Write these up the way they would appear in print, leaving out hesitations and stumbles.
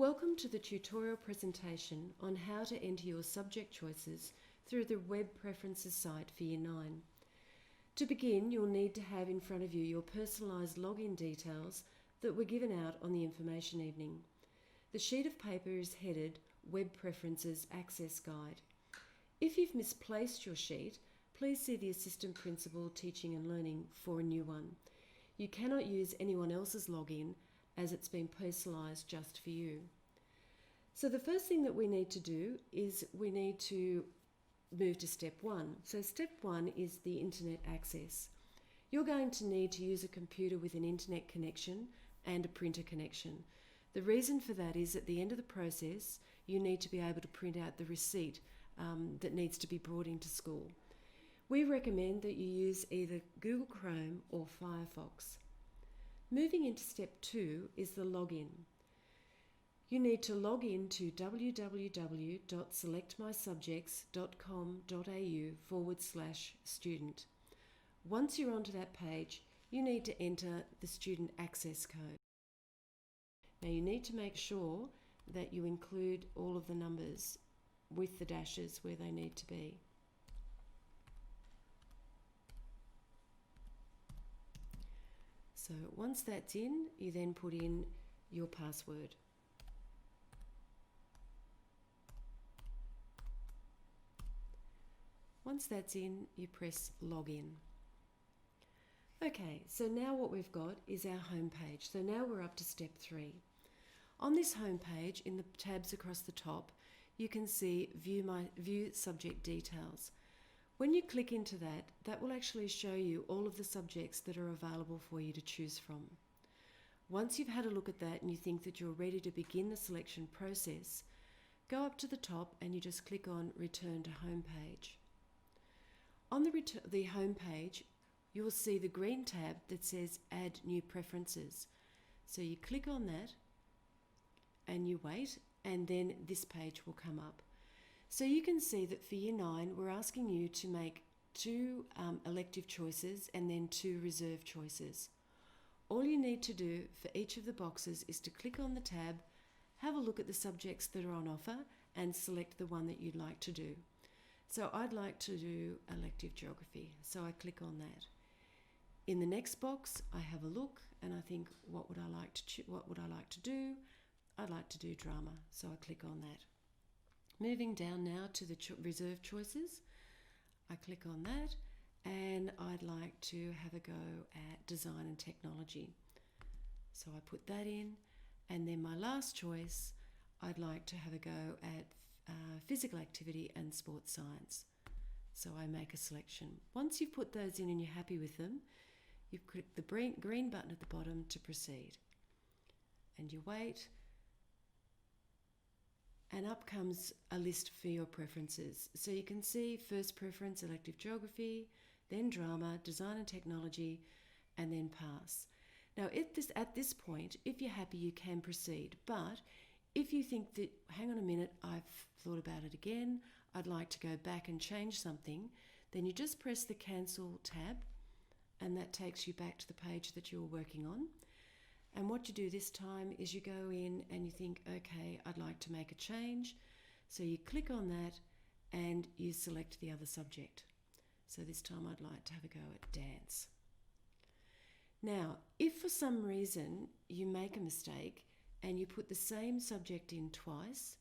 Welcome to the tutorial presentation on how to enter your subject choices through the Web Preferences site for Year 9. To begin, you'll need to have in front of you your personalised login details that were given out on the information evening. The sheet of paper is headed Web Preferences Access Guide. If you've misplaced your sheet, please see the Assistant Principal Teaching and Learning for a new one. You cannot use anyone else's login as it's been personalised just for you. So the first thing that we need to do is we need to move to step 1. So step 1 is the internet access. You're going to need to use a computer with an internet connection and a printer connection. The reason for that is at the end of the process, you need to be able to print out the receipt that needs to be brought into school. We recommend that you use either Google Chrome or Firefox. Moving into step 2 is the login. You need to log in to www.selectmysubjects.com.au/student. Once you're onto that page, you need to enter the student access code. Now you need to make sure that you include all of the numbers with the dashes where they need to be. So once that's in, you then put in your password. Once that's in, you press login. Okay, so now what we've got is our home page. So now we're up to step 3. On this home page, in the tabs across the top, you can see view subject details. When you click into that, that will actually show you all of the subjects that are available for you to choose from. Once you've had a look at that and you think that you're ready to begin the selection process, go up to the top and you just click on Return to Home Page. On the home page, you will see the green tab that says Add New Preferences. So you click on that and you wait, and then this page will come up. So you can see that for Year 9, we're asking you to make 2 elective choices and then 2 reserve choices. All you need to do for each of the boxes is to click on the tab, have a look at the subjects that are on offer, and select the one that you'd like to do. So I'd like to do elective geography, so I click on that. In the next box, I have a look and I think, what would I like to do? I'd like to do drama, so I click on that. Moving down now to the reserve choices, I click on that and I'd like to have a go at design and technology. So I put that in, and then my last choice, I'd like to have a go at physical activity and sports science. So I make a selection. Once you've put those in and you're happy with them, you click the green button at the bottom to proceed. And you wait. And up comes a list for your preferences. So you can see first preference, elective geography, then drama, design and technology, and then pass. Now at this point, if you're happy, you can proceed. But if you think that, hang on a minute, I've thought about it again, I'd like to go back and change something, then you just press the cancel tab, and that takes you back to the page that you were working on. And what you do this time is you go in and you think, okay, I'd like to make a change. So you click on that and you select the other subject. So this time I'd like to have a go at dance. Now, if for some reason you make a mistake and you put the same subject in twice,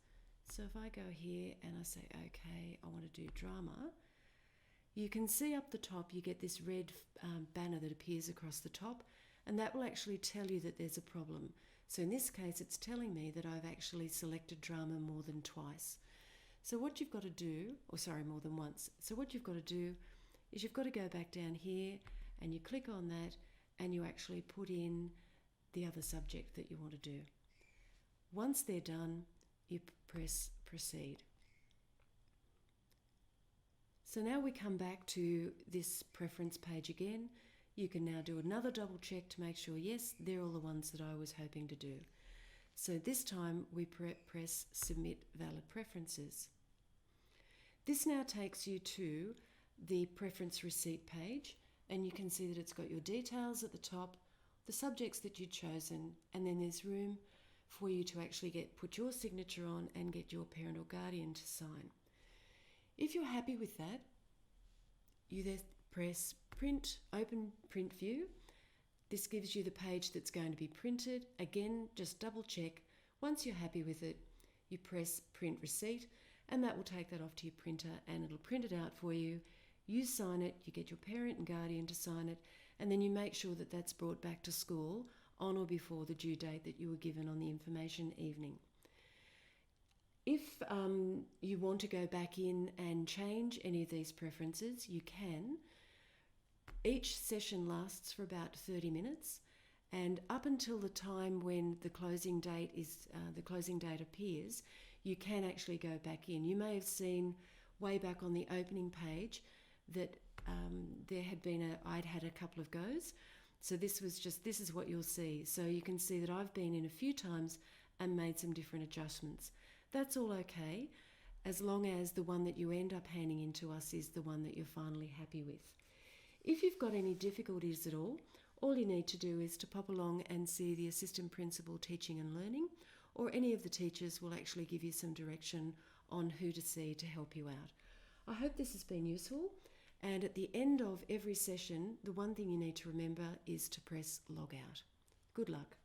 so if I go here and I say, okay, I want to do drama, you can see up the top you get this red banner that appears across the top, and that will actually tell you that there's a problem. So in this case, it's telling me that I've actually selected drama more than twice. So what you've got to do, more than once. So what you've got to do is you've got to go back down here and you click on that and you actually put in the other subject that you want to do. Once they're done, you press proceed. So now we come back to this preference page again. You can now do another double check to make sure, yes, they're all the ones that I was hoping to do. So this time we press Submit Valid Preferences. This now takes you to the preference receipt page, and you can see that it's got your details at the top, the subjects that you've chosen, and then there's room for you to actually put your signature on and get your parent or guardian to sign. If you're happy with that, you then press print, open print view. This gives you the page that's going to be printed. Again, just double check. Once you're happy with it, you press print receipt, and that will take that off to your printer and it'll print it out for you. You sign it, you get your parent and guardian to sign it, and then you make sure that that's brought back to school on or before the due date that you were given on the information evening. If you want to go back in and change any of these preferences, you can. Each session lasts for about 30 minutes, and up until the time when the closing date appears, you can actually go back in. You may have seen way back on the opening page that I'd had a couple of goes. So this is what you'll see. So you can see that I've been in a few times and made some different adjustments. That's all okay, as long as the one that you end up handing in to us is the one that you're finally happy with. If you've got any difficulties at all you need to do is to pop along and see the Assistant Principal Teaching and Learning, or any of the teachers will actually give you some direction on who to see to help you out. I hope this has been useful, and at the end of every session, the one thing you need to remember is to press log out. Good luck.